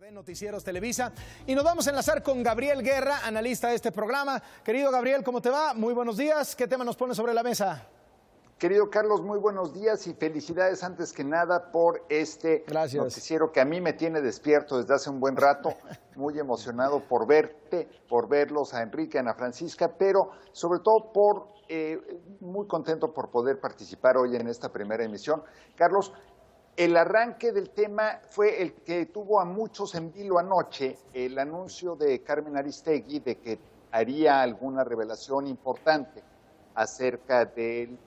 de Noticieros Televisa y nos vamos a enlazar con Gabriel Guerra, analista de este programa. Querido Gabriel, ¿cómo te va? Muy buenos días. ¿Qué tema nos pones sobre la mesa? Querido Carlos, muy buenos días y felicidades antes que nada por este noticiero que a mí me tiene despierto desde hace un buen rato, muy emocionado por verte, por verlos a Enrique, a Ana Francisca, pero sobre todo muy contento por poder participar hoy en esta primera emisión. Carlos, el arranque del tema fue el que tuvo a muchos en vilo anoche, el anuncio de Carmen Aristegui de que haría alguna revelación importante acerca del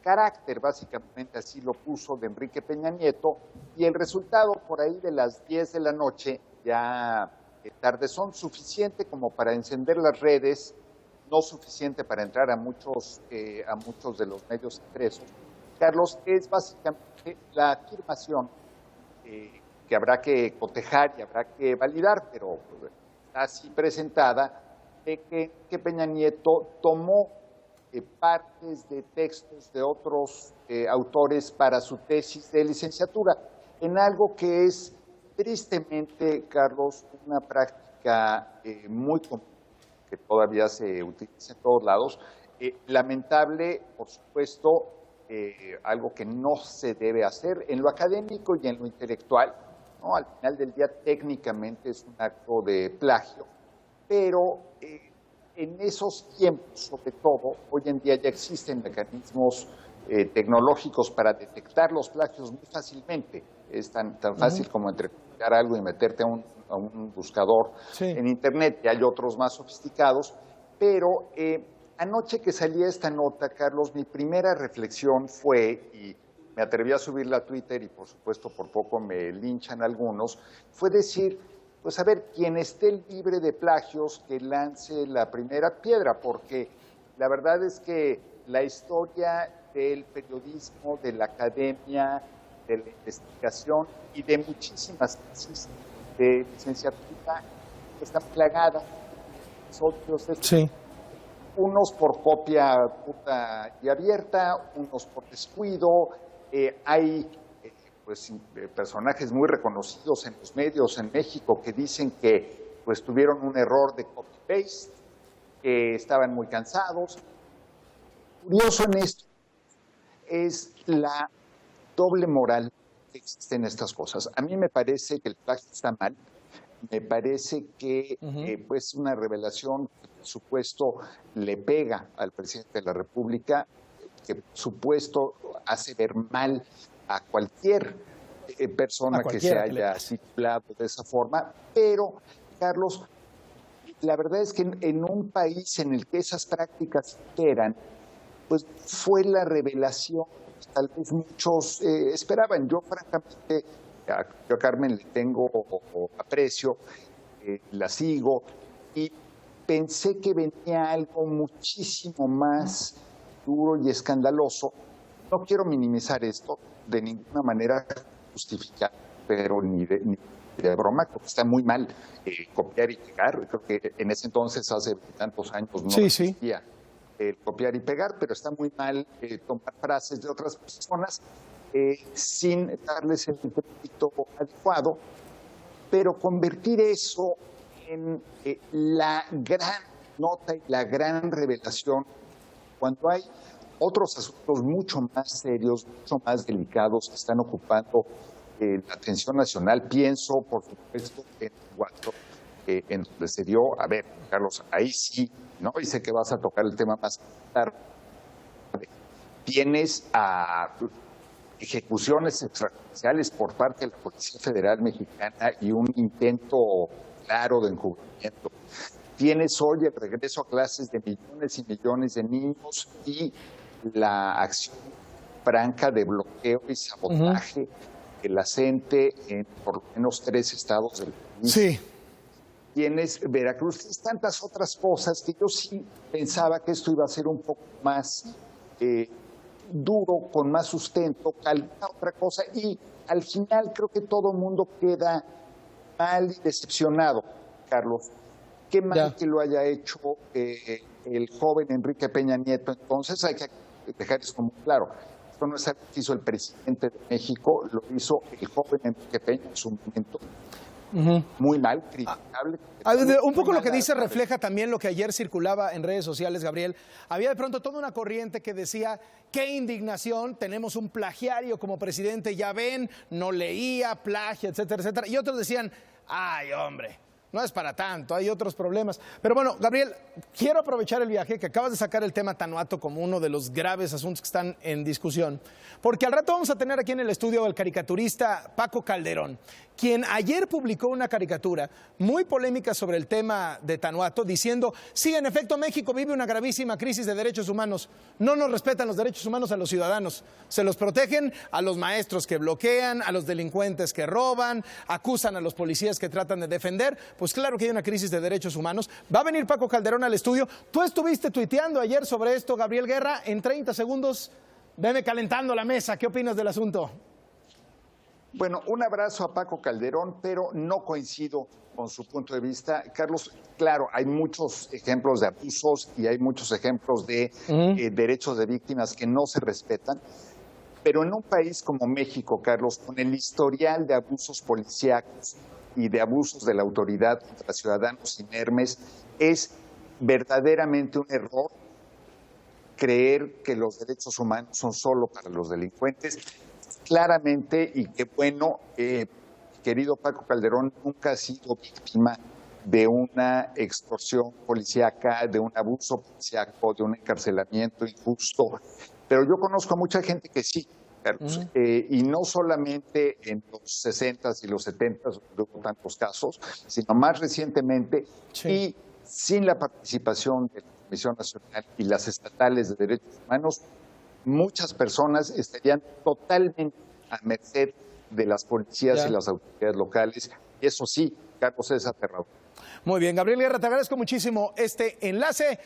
carácter, básicamente así lo puso, de Enrique Peña Nieto, y el resultado por ahí de las 10 de la noche, ya tardezón, suficiente como para encender las redes, no suficiente para entrar a muchos de los medios impresos. Carlos, es básicamente la afirmación que habrá que cotejar y habrá que validar, pero está así presentada, de que Peña Nieto tomó partes de textos de otros autores para su tesis de licenciatura, en algo que es tristemente, Carlos, una práctica muy común, que todavía se utiliza en todos lados, lamentable, por supuesto, algo que no se debe hacer en lo académico y en lo intelectual, ¿no? Al final del día técnicamente es un acto de plagio, pero en esos tiempos, sobre todo, hoy en día ya existen mecanismos tecnológicos para detectar los plagios muy fácilmente. Es tan fácil como entregar algo y meterte a un buscador en Internet, y hay otros más sofisticados, pero anoche que salía esta nota, Carlos, mi primera reflexión fue, y me atreví a subirla a Twitter y por supuesto por poco me linchan algunos, fue decir, pues a ver, quien esté libre de plagios que lance la primera piedra, porque la verdad es que la historia del periodismo, de la academia, de la investigación y de muchísimas tesis de licenciatura está plagada de unos por copia puta y abierta, unos por descuido, hay personajes muy reconocidos en los medios en México que dicen que pues tuvieron un error de copy-paste, que estaban muy cansados. Curioso en esto es la doble moral que existe en estas cosas. A mí me parece que el plagio está mal, me parece que pues una revelación que por supuesto le pega al presidente de la República, que por supuesto hace ver mal a cualquier persona que se haya titulado de esa forma, pero, Carlos, la verdad es que en un país en el que esas prácticas eran, pues fue la revelación que tal vez muchos esperaban. Yo, francamente, yo a Carmen le tengo aprecio, la sigo, y pensé que venía algo muchísimo más duro y escandaloso. No quiero minimizar esto, de ninguna manera justificar, pero ni de broma, porque está muy mal copiar y pegar. Creo que en ese entonces, hace tantos años, no existía el copiar y pegar, pero está muy mal tomar frases de otras personas sin darles el crédito adecuado, pero convertir eso en la gran nota y la gran revelación, cuando hay otros asuntos mucho más serios, mucho más delicados que están ocupando la atención nacional. Pienso, por supuesto, en Guatemala, en donde se dio, a ver, Carlos, ahí sí, ¿no? Y sé que vas a tocar el tema más tarde. Tienes a ejecuciones extrajudiciales por parte de la Policía Federal Mexicana y un intento claro de encubrimiento. Tienes hoy el regreso a clases de millones y millones de niños y la acción franca de bloqueo y sabotaje que la CENTE en por lo menos 3 estados del país. Sí. Tienes Veracruz, tienes tantas otras cosas que yo sí pensaba que esto iba a ser un poco más duro, con más sustento, alguna otra cosa, y al final creo que todo el mundo queda mal y decepcionado, Carlos. Qué mal que lo haya hecho el joven Enrique Peña Nieto. Entonces hay que dejar eso muy claro. Esto no es algo que hizo el presidente de México, lo hizo el joven Enrique Peña en su momento. muy mal, criticable. Un poco lo que dice refleja también lo que ayer circulaba en redes sociales, Gabriel. Había de pronto toda una corriente que decía, qué indignación, tenemos un plagiario como presidente, ya ven, no leía, plagia, etcétera, etcétera. Y otros decían, ay, hombre, no es para tanto, hay otros problemas. Pero bueno, Gabriel, quiero aprovechar el viaje, que acabas de sacar el tema Tanuato como uno de los graves asuntos que están en discusión, porque al rato vamos a tener aquí en el estudio al caricaturista Paco Calderón, quien ayer publicó una caricatura muy polémica sobre el tema de Tanuato, diciendo, sí, en efecto, México vive una gravísima crisis de derechos humanos. No nos respetan los derechos humanos a los ciudadanos. Se los protegen a los maestros que bloquean, a los delincuentes que roban, acusan a los policías que tratan de defender. Pues claro que hay una crisis de derechos humanos. Va a venir Paco Calderón al estudio. Tú estuviste tuiteando ayer sobre esto, Gabriel Guerra. En 30 segundos, veme calentando la mesa. ¿Qué opinas del asunto? Bueno, un abrazo a Paco Calderón, pero no coincido con su punto de vista. Carlos, claro, hay muchos ejemplos de abusos y hay muchos ejemplos de derechos de víctimas que no se respetan, pero en un país como México, Carlos, con el historial de abusos policíacos y de abusos de la autoridad contra ciudadanos inermes, es verdaderamente un error creer que los derechos humanos son solo para los delincuentes. Claramente, y qué bueno, querido Paco Calderón nunca ha sido víctima de una extorsión policíaca, de un abuso policíaco, de un encarcelamiento injusto, pero yo conozco a mucha gente que sí, Carlos, y no solamente en los 60s y los 70s hubo tantos casos, sino más recientemente, y sin la participación de la Comisión Nacional y las estatales de derechos humanos, muchas personas estarían totalmente a merced de las policías y las autoridades locales. Y eso sí, Carlos, es aterrador. Muy bien, Gabriel Guerra, te agradezco muchísimo este enlace.